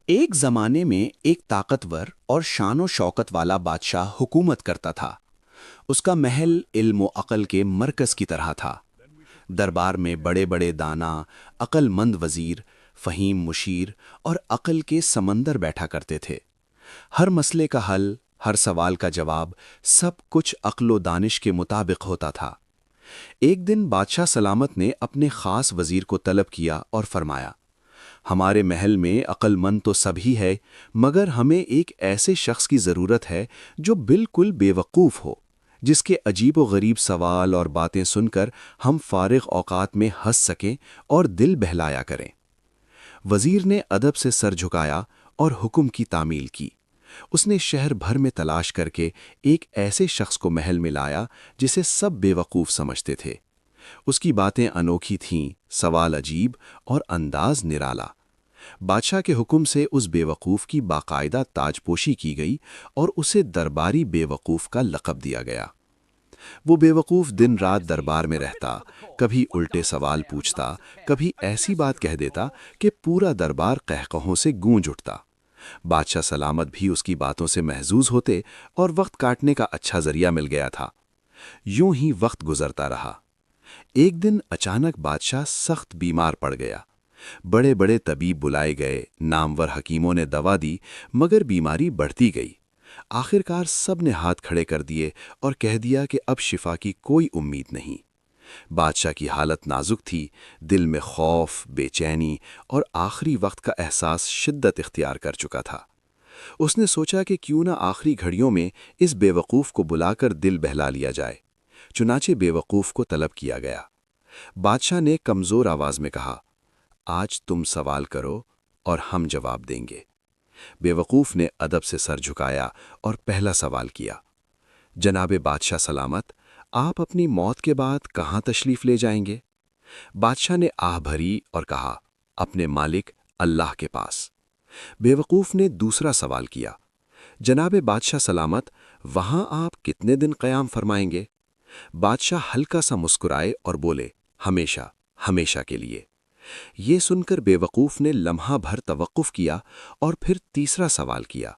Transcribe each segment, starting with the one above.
ایک زمانے میں ایک طاقتور اور شان و شوکت والا بادشاہ حکومت کرتا تھا۔ اس کا محل علم و عقل کے مرکز کی طرح تھا۔ دربار میں بڑے بڑے دانا، عقل مند وزیر، فہیم مشیر اور عقل کے سمندر بیٹھا کرتے تھے۔ ہر مسئلے کا حل، ہر سوال کا جواب، سب کچھ عقل و دانش کے مطابق ہوتا تھا۔ ایک دن بادشاہ سلامت نے اپنے خاص وزیر کو طلب کیا اور فرمایا، ہمارے محل میں عقل مند تو سبھی ہے، مگر ہمیں ایک ایسے شخص کی ضرورت ہے جو بالکل بے وقوف ہو، جس کے عجیب و غریب سوال اور باتیں سن کر ہم فارغ اوقات میں ہنس سکیں اور دل بہلایا کریں۔ وزیر نے ادب سے سر جھکایا اور حکم کی تعمیل کی۔ اس نے شہر بھر میں تلاش کر کے ایک ایسے شخص کو محل میں لایا جسے سب بے وقوف سمجھتے تھے۔ اس کی باتیں انوکھی تھیں، سوال عجیب اور انداز نرالا۔ بادشاہ کے حکم سے اس بے وقوف کی باقاعدہ تاج پوشی کی گئی اور اسے درباری بے وقوف کا لقب دیا گیا۔ وہ بے وقوف دن رات دربار میں رہتا، کبھی الٹے سوال پوچھتا، کبھی ایسی بات کہہ دیتا کہ پورا دربار قہقہوں سے گونج اٹھتا۔ بادشاہ سلامت بھی اس کی باتوں سے محظوظ ہوتے اور وقت کاٹنے کا اچھا ذریعہ مل گیا تھا۔ یوں ہی وقت گزرتا رہا۔ ایک دن اچانک بادشاہ سخت بیمار پڑ گیا۔ بڑے بڑے طبیب بلائے گئے، نامور حکیموں نے دوا دی، مگر بیماری بڑھتی گئی۔ آخرکار سب نے ہاتھ کھڑے کر دیے اور کہہ دیا کہ اب شفا کی کوئی امید نہیں۔ بادشاہ کی حالت نازک تھی، دل میں خوف، بے چینی اور آخری وقت کا احساس شدت اختیار کر چکا تھا۔ اس نے سوچا کہ کیوں نہ آخری گھڑیوں میں اس بے وقوف کو بلا کر دل بہلا لیا جائے۔ چنانچہ بے وقوف کو طلب کیا گیا۔ بادشاہ نے کمزور آواز میں کہا، آج تم سوال کرو اور ہم جواب دیں گے۔ بے وقوف نے ادب سے سر جھکایا اور پہلا سوال کیا، جناب بادشاہ سلامت، آپ اپنی موت کے بعد کہاں تشریف لے جائیں گے؟ بادشاہ نے آہ بھری اور کہا، اپنے مالک اللہ کے پاس۔ بے وقوف نے دوسرا سوال کیا، جناب بادشاہ سلامت، وہاں آپ کتنے دن قیام فرمائیں گے؟ بادشاہ ہلکا سا مسکرائے اور بولے، ہمیشہ، ہمیشہ کے لیے۔ یہ سن کر بے وقوف نے لمحہ بھر توقف کیا اور پھر تیسرا سوال کیا،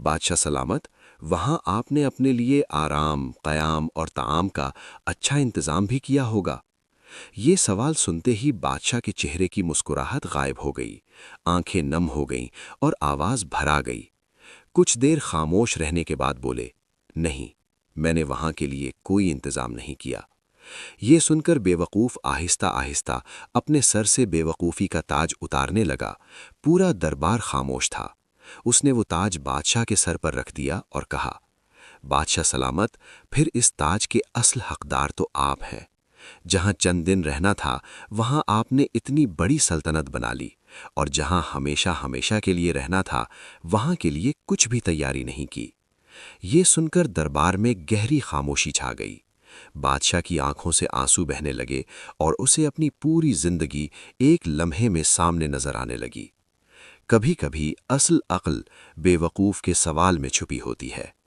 بادشاہ سلامت، وہاں آپ نے اپنے لیے آرام، قیام اور طعام کا اچھا انتظام بھی کیا ہوگا۔ یہ سوال سنتے ہی بادشاہ کے چہرے کی مسکراہٹ غائب ہو گئی، آنکھیں نم ہو گئیں اور آواز بھرا گئی۔ کچھ دیر خاموش رہنے کے بعد بولے، نہیں، میں نے وہاں کے لیے کوئی انتظام نہیں کیا۔ یہ سن کر بے وقوف آہستہ آہستہ اپنے سر سے بے وقوفی کا تاج اتارنے لگا۔ پورا دربار خاموش تھا۔ اس نے وہ تاج بادشاہ کے سر پر رکھ دیا اور کہا، بادشاہ سلامت، پھر اس تاج کے اصل حقدار تو آپ ہیں۔ جہاں چند دن رہنا تھا، وہاں آپ نے اتنی بڑی سلطنت بنا لی، اور جہاں ہمیشہ ہمیشہ کے لیے رہنا تھا، وہاں کے لیے کچھ بھی تیاری نہیں کی۔ یہ سن کر دربار میں گہری خاموشی چھا گئی۔ بادشاہ کی آنکھوں سے آنسو بہنے لگے اور اسے اپنی پوری زندگی ایک لمحے میں سامنے نظر آنے لگی۔ کبھی کبھی اصل عقل بے وقوف کے سوال میں چھپی ہوتی ہے۔